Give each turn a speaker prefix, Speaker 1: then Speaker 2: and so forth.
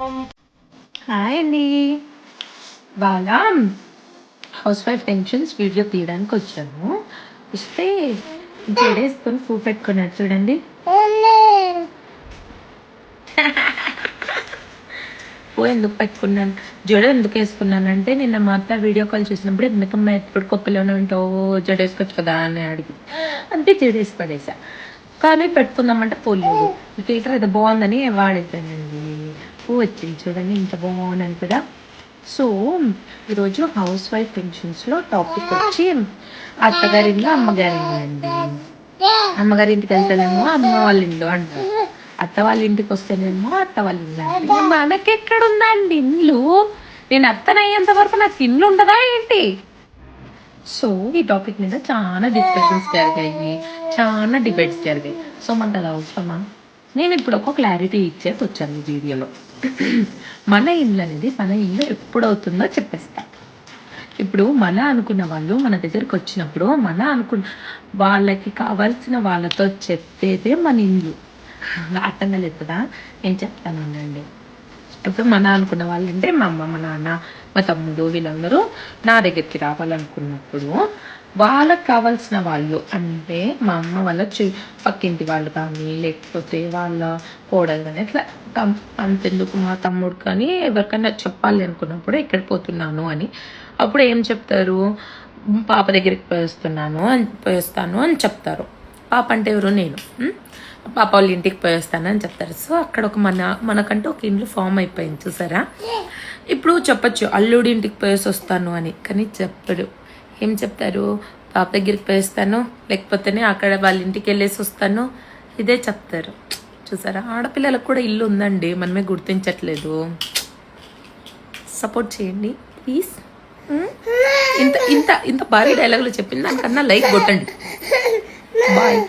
Speaker 1: Hi అండి. బాగా house wife tensions video తీయడానికి వచ్చాను. వస్తే జడేసుకొని పువ్వు పెట్టుకున్నాడు చూడండి. పువ్వు ఎందుకు పెట్టుకున్నాను, జడ ఎందుకు వేసుకున్నానంటే నిన్న మా అత్త వీడియో కాల్ చేసినప్పుడు ఎందుకమ్మా ఎప్పుడు కొప్పలోనే ఉంటావు, జడేసుకోవచ్చు కదా అని అడిగి అంతే జడేసి పడేసా. కానీ పెట్టుకుందామంటే పోలేదు. ఫిల్టర్ అయితే బాగుందని వాడేసానండి. పువ్వు వచ్చింది చూడండి, ఇంత బాగున్నాను కదా. సో ఈరోజు హౌస్ వైఫ్ పెన్షన్స్లో టాపిక్ వచ్చి అత్తగారిల్లు అమ్మగారిల్లు అండి. అమ్మగారి ఇంటికి వెళ్తేనేమో అమ్మ వాళ్ళ ఇల్లు అంటారు, అత్త వాళ్ళ ఇంటికి వస్తేనేమో అత్త వాళ్ళ ఇల్లు అంటారు. మనకెక్కడుందండి ఇల్లు? నేను అత్తనయ్యేంత వరకు నాకు ఇల్లు ఉండదా ఏంటి? సో ఈ టాపిక్ మీద చాలా డిస్కషన్స్ జరిగాయి, చాలా డిబేట్స్ జరిగాయి. సో మనకు అది అవసరమా? నేను ఇప్పుడు ఒక క్లారిటీ ఇచ్చేసి వచ్చాను ఈ వీడియోలో. మన ఇల్లు అనేది మన ఇల్లు ఎప్పుడు అవుతుందో చెప్పేస్తా. ఇప్పుడు మన అనుకున్న వాళ్ళు మన దగ్గరికి వచ్చినప్పుడు వాళ్ళకి కావాల్సిన వాళ్ళతో చెప్పేదే మన ఇల్లు. అర్థం కాలేదు కదా, నేను చెప్తాను ఉండండి. ఇప్పుడు మన అనుకున్న వాళ్ళు అంటే మా అమ్మ, మా నాన్న, మా తమ్ముడు వీళ్ళందరూ నా దగ్గరికి రావాలనుకున్నప్పుడు వాళ్ళకి కావాల్సిన వాళ్ళు అంటే మా అమ్మ వాళ్ళ పక్కింటి వాళ్ళు కానీ లేకపోతే వాళ్ళ కోడలు కానీ ఇట్లా అంతెందుకు మా తమ్ముడు కానీ ఎవరికైనా చెప్పాలి అనుకున్నప్పుడు ఎక్కడ పోతున్నాను అని అప్పుడు ఏం చెప్తారు, పాప దగ్గరికి పోయిస్తాను అని చెప్తారు. పాప అంటే ఎవరు? నేను. పాప వాళ్ళ ఇంటికి పోయేస్తానని చెప్తారు. సో అక్కడ ఒక మనకంటే ఒక ఇంట్లో ఫామ్ అయిపోయింది చూసారా. ఇప్పుడు చెప్పచ్చు అల్లుడి ఇంటికి పోయేసి వస్తాను అని, కానీ చెప్పడు. ఏం చెప్తారు? పాప దగ్గరికి పోయేస్తాను, లేకపోతేనే అక్కడ వాళ్ళ ఇంటికి వెళ్ళేసి వస్తాను, ఇదే చెప్తారు. చూసారా, ఆడపిల్లలకు కూడా ఇల్లు ఉందండి, మనమే గుర్తించట్లేదు. సపోర్ట్ చేయండి ప్లీజ్. ఇంత ఇంత ఇంత భారీ డైలాగులు చెప్పింది దానికన్నా లైక్ కొట్టండి. బాయ్.